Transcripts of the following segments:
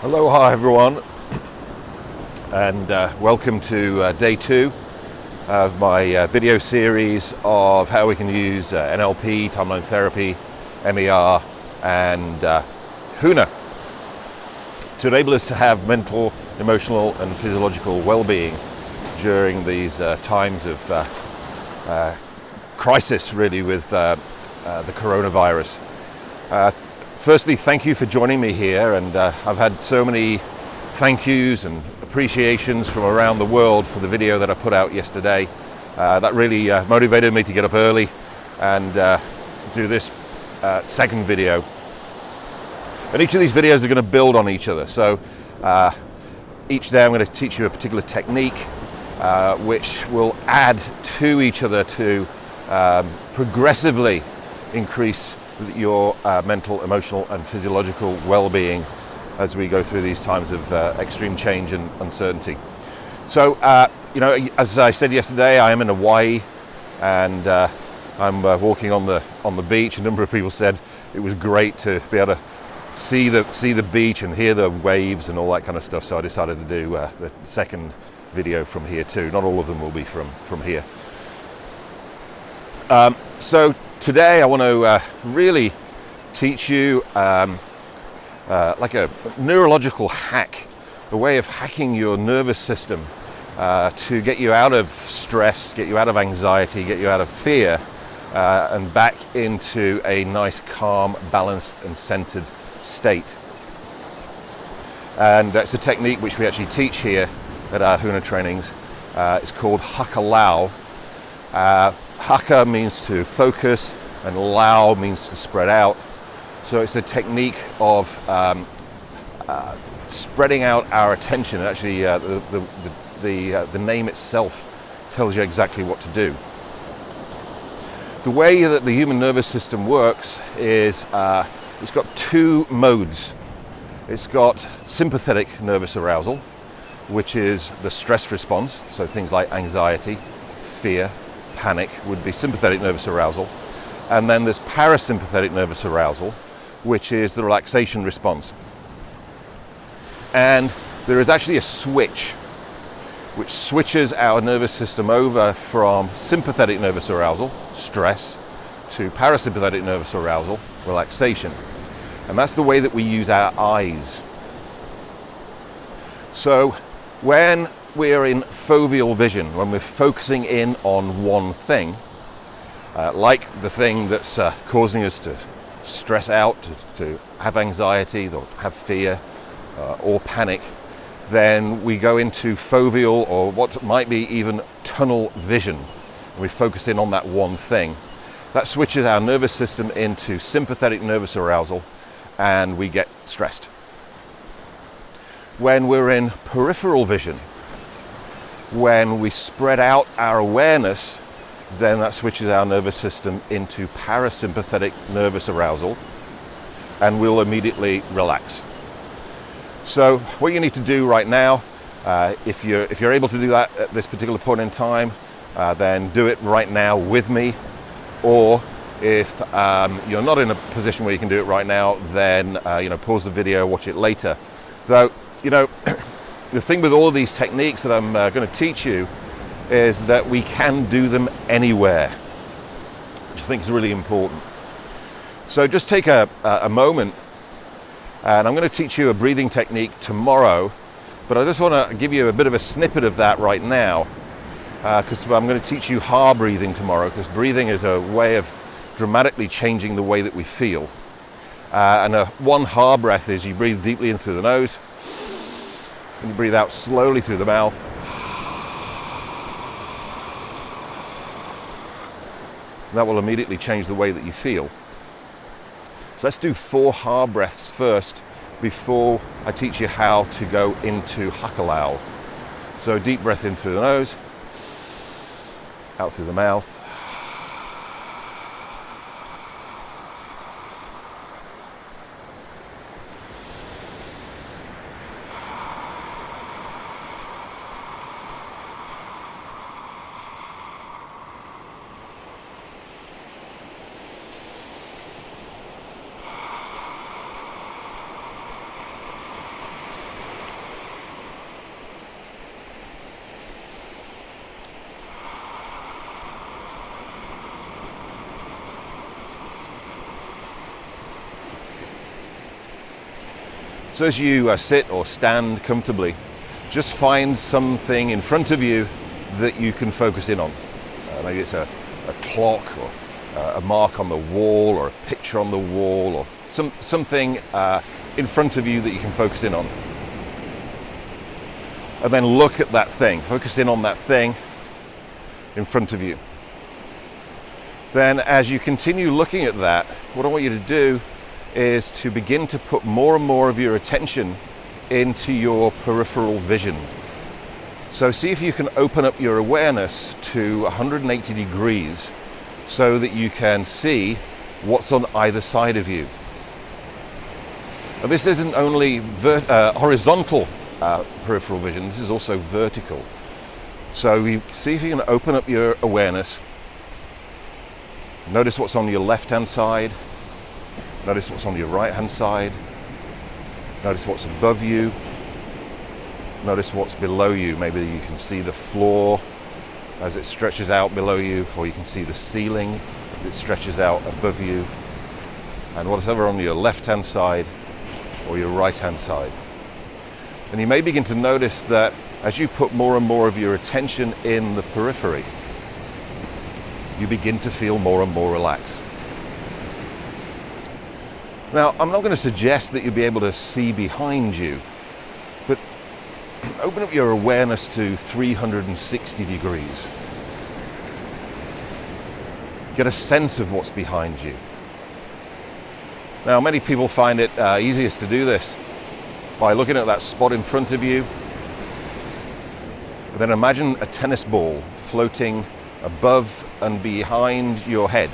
Aloha everyone, and welcome to day 2 of my video series of how we can use NLP, timeline therapy, MER and Huna to enable us to have mental, emotional and physiological well-being during these times of crisis really with the coronavirus. Firstly, thank you for joining me here, and I've had so many thank yous and appreciations from around the world for the video that I put out yesterday. That really motivated me to get up early and do this second video. And each of these videos are going to build on each other. So each day I'm going to teach you a particular technique which will add to each other to progressively increase your mental, emotional and physiological well-being as we go through these times of extreme change and uncertainty. So, as I said yesterday, I am in Hawaii and I'm walking on the beach. A number of people said it was great to be able to see the beach and hear the waves and all that kind of stuff. So I decided to do the second video from here too. Not all of them will be from here. So today I want to really teach you like a neurological hack, a way of hacking your nervous system to get you out of stress, get you out of anxiety, get you out of fear and back into a nice, calm, balanced and centered state. And it's a technique which we actually teach here at our Huna trainings. It's called Hakalau. Haka means to focus and Lao means to spread out. So it's a technique of spreading out our attention. Actually, the name itself tells you exactly what to do. The way that the human nervous system works is it's got two modes. It's got sympathetic nervous arousal, which is the stress response. So things like anxiety, fear, panic would be sympathetic nervous arousal. And then there's parasympathetic nervous arousal, which is the relaxation response. And there is actually a switch which switches our nervous system over from sympathetic nervous arousal, stress, to parasympathetic nervous arousal, relaxation. And that's the way that we use our eyes. So when we're in foveal vision, when we're focusing in on one thing, like the thing that's causing us to stress out, to have anxiety, or have fear, or panic, then we go into foveal, or what might be even tunnel vision. We focus in on that one thing. That switches our nervous system into sympathetic nervous arousal, and we get stressed. When we're in peripheral vision, when we spread out our awareness, then that switches our nervous system into parasympathetic nervous arousal, and we'll immediately relax. So what you need to do right now, if you're able to do that at this particular point in time, then do it right now with me. Or if you're not in a position where you can do it right now, then pause the video, watch it later. Though, the thing with all of these techniques that I'm going to teach you is that we can do them anywhere, which I think is really important. So just take a moment, and I'm going to teach you a breathing technique tomorrow, but I just want to give you a bit of a snippet of that right now, because I'm going to teach you Ha breathing tomorrow, because breathing is a way of dramatically changing the way that we feel. And one Ha breath is you breathe deeply in through the nose, and you breathe out slowly through the mouth. That will immediately change the way that you feel. So let's do 4 Ha breaths first before I teach you how to go into Hakalau. So deep breath in through the nose, out through the mouth. So as you sit or stand comfortably, just find something in front of you that you can focus in on. Maybe it's a clock, or a mark on the wall, or a picture on the wall, or something in front of you that you can focus in on. And then look at that thing, focus in on that thing in front of you. Then as you continue looking at that, what I want you to do is to begin to put more and more of your attention into your peripheral vision. So see if you can open up your awareness to 180 degrees so that you can see what's on either side of you. Now, this isn't only horizontal peripheral vision, this is also vertical. So you see if you can open up your awareness. Notice what's on your left-hand side. Notice what's on your right-hand side. Notice what's above you. Notice what's below you. Maybe you can see the floor as it stretches out below you, or you can see the ceiling that stretches out above you. And whatever on your left-hand side or your right-hand side. And you may begin to notice that as you put more and more of your attention in the periphery, you begin to feel more and more relaxed. Now, I'm not going to suggest that you'll be able to see behind you, but open up your awareness to 360 degrees. Get a sense of what's behind you. Now, many people find it easiest to do this by looking at that spot in front of you. Then imagine a tennis ball floating above and behind your head.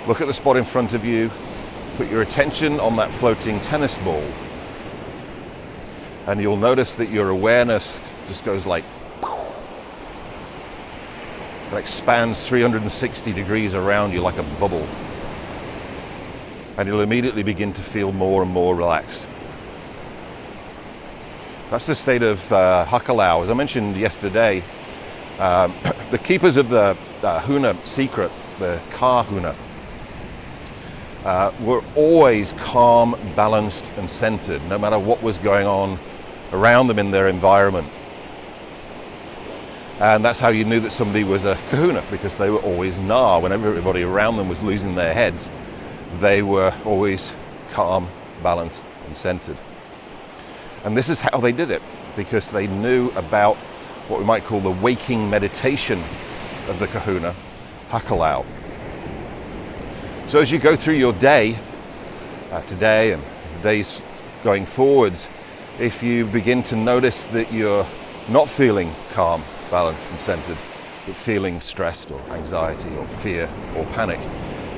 Look at the spot in front of you, put your attention on that floating tennis ball, and you'll notice that your awareness just goes like, it expands 360 degrees around you like a bubble. And you'll immediately begin to feel more and more relaxed. That's the state of Hakalau. As I mentioned yesterday, the keepers of the Huna secret, the Ka Huna, were always calm, balanced, and centered, no matter what was going on around them in their environment. And that's how you knew that somebody was a kahuna, because they were always na. Whenever everybody around them was losing their heads, they were always calm, balanced, and centered. And this is how they did it, because they knew about what we might call the waking meditation of the kahuna, Hakalau. So as you go through your day, today and the days going forwards, if you begin to notice that you're not feeling calm, balanced, and centered, but feeling stressed or anxiety or fear or panic,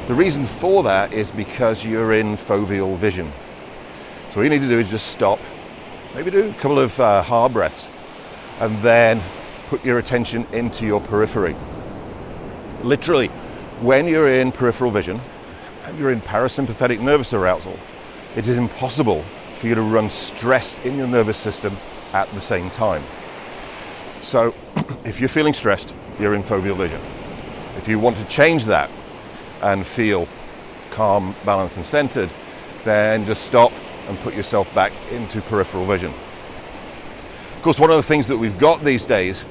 the reason for that is because you're in foveal vision. So all you need to do is just stop, maybe do a couple of hard breaths, and then put your attention into your periphery. Literally, when you're in peripheral vision, and you're in parasympathetic nervous arousal, it is impossible for you to run stress in your nervous system at the same time. So if you're feeling stressed, you're in foveal vision. If you want to change that and feel calm, balanced, and centered, then just stop and put yourself back into peripheral vision. Of course, one of the things that we've got these days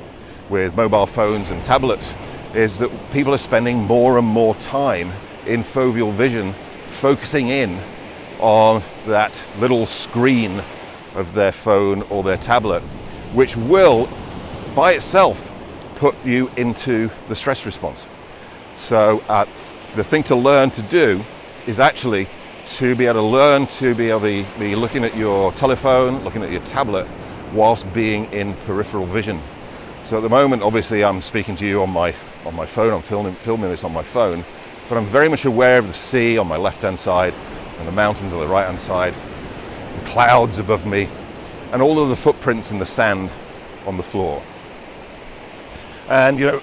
with mobile phones and tablets is that people are spending more and more time in foveal vision, focusing in on that little screen of their phone or their tablet, which will by itself put you into the stress response. So the thing to learn to do is actually to be able to learn to be looking at your telephone, looking at your tablet, whilst being in peripheral vision. So at the moment, obviously, I'm speaking to you on my phone. I'm filming this on my phone, but I'm very much aware of the sea on my left-hand side and the mountains on the right-hand side, the clouds above me, and all of the footprints in the sand on the floor. And you know,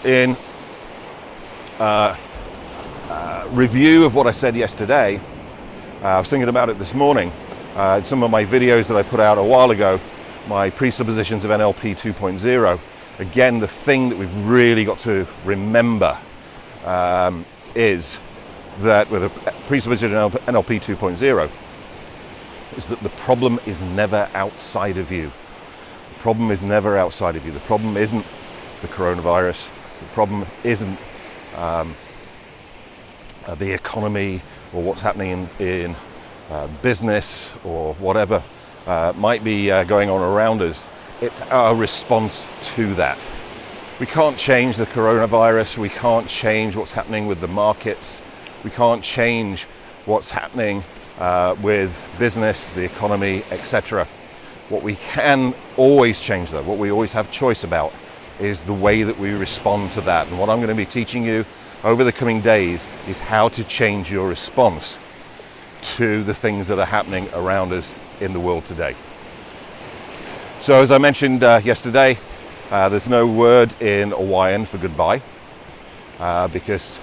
in review of what I said yesterday, I was thinking about it this morning. Some of my videos that I put out a while ago, my presuppositions of NLP 2.0. Again, the thing that we've really got to remember is that with a presupposition of NLP 2.0, is that the problem is never outside of you. The problem is never outside of you. The problem isn't the coronavirus. The problem isn't the economy or what's happening in business or whatever might be going on around us. It's our response to that. We can't change the coronavirus. We can't change what's happening with the markets. We can't change what's happening with business, the economy, etc. What we can always change, though, what we always have choice about, is the way that we respond to that. And what I'm going to be teaching you over the coming days is how to change your response to the things that are happening around us in the world today. So as I mentioned yesterday, there's no word in Hawaiian for goodbye because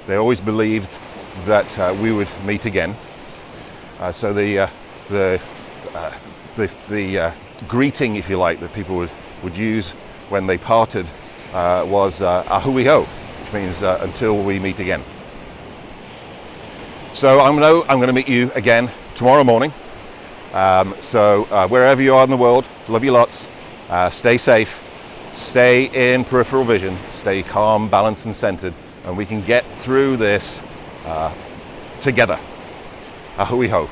they always believed that we would meet again. So the greeting, if you like, that people would use when they parted was ahuiho, which means until we meet again. So I'm going to meet you again tomorrow morning. So wherever you are in the world, love you lots. Stay safe. Stay in peripheral vision. Stay calm, balanced, and centered, and we can get through this together. Ahuiho.